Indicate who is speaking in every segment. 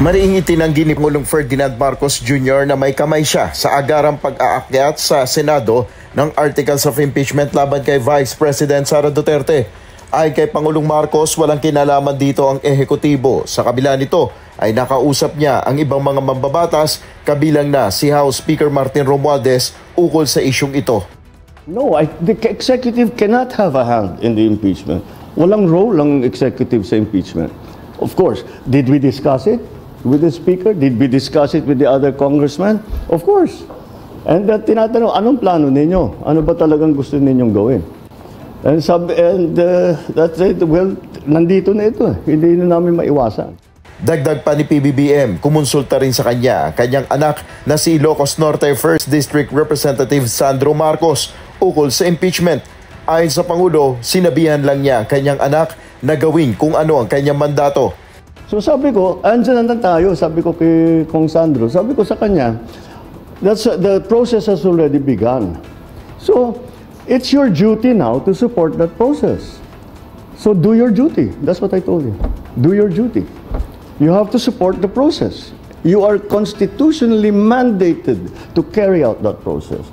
Speaker 1: Mariing itinanggi ni Pangulong Ferdinand Marcos Jr. na may kamay siya sa agarang pag-aakyat sa Senado ng Articles of Impeachment laban kay Vice President Sara Duterte. Ay kay Pangulong Marcos, walang kinalaman dito ang ehekutibo. Sa kabila nito ay nakausap niya ang ibang mga mambabatas, kabilang na si House Speaker Martin Romualdez ukol sa isyung ito.
Speaker 2: No, the executive cannot have a hand in the impeachment. Walang role ang executive sa impeachment. Of course, did we discuss it with the Speaker? Did we discuss it with the other congressmen? Of course. And tinatanong, anong plano ninyo? Ano ba talagang gusto ninyong gawin? And that's it. Well, nandito na ito. Hindi na namin maiwasan.
Speaker 1: Dagdag pa ni PBBM, kumonsulta rin sa kanyang anak na si Ilocos Norte 1st District Representative Sandro Marcos ukol sa impeachment. Ayon sa Pangulo, sinabihan lang niya kanyang anak na gawin kung ano ang kanyang mandato.
Speaker 2: So sabi ko, andyan na tayo, sabi ko kay Kong Sandro, sabi ko sa kanya, the process has already begun. So, it's your duty now to support that process. So do your duty. That's what I told you. Do your duty. You have to support the process. You are constitutionally mandated to carry out that process.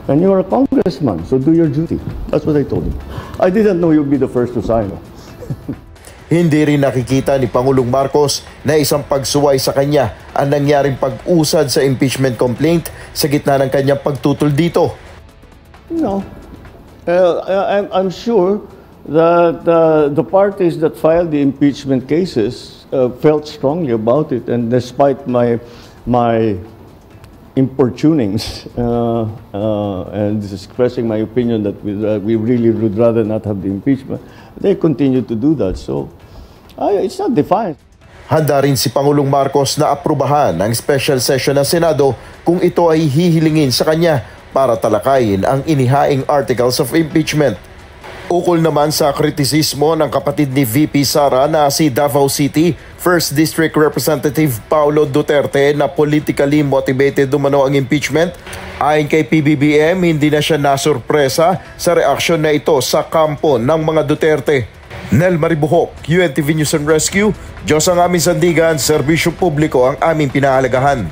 Speaker 2: And you are a congressman, so do your duty. That's what I told him. I didn't know you'd be the first to sign.
Speaker 1: Hindi rin nakikita ni Pangulong Marcos na isang pagsuway sa kanya ang nangyaring pag-usad sa impeachment complaint sa gitna ng kanyang pagtutol dito.
Speaker 2: No. I'm sure that the parties that filed the impeachment cases felt strongly about it, and despite my importunings and expressing my opinion that we really would rather not have the impeachment, they continue to do that. So it's not defiant.
Speaker 1: Handa rin si Pangulong Marcos na aprubahan ang special session ng Senado kung ito ay hihilingin sa kanya para talakayin ang inihaing articles of impeachment. Ukol naman sa kritisismo ng kapatid ni VP Sara na si Davao City 1st District Representative Paulo Duterte na politically motivated umano ang impeachment, ayon kay PBBM, hindi na siya nasurpresa sa reaksyon na ito sa kampo ng mga Duterte. Nel Maribuhok, UNTV News and Rescue. Diyos ang aming sandigan, serbisyo publiko ang aming pinahalagahan.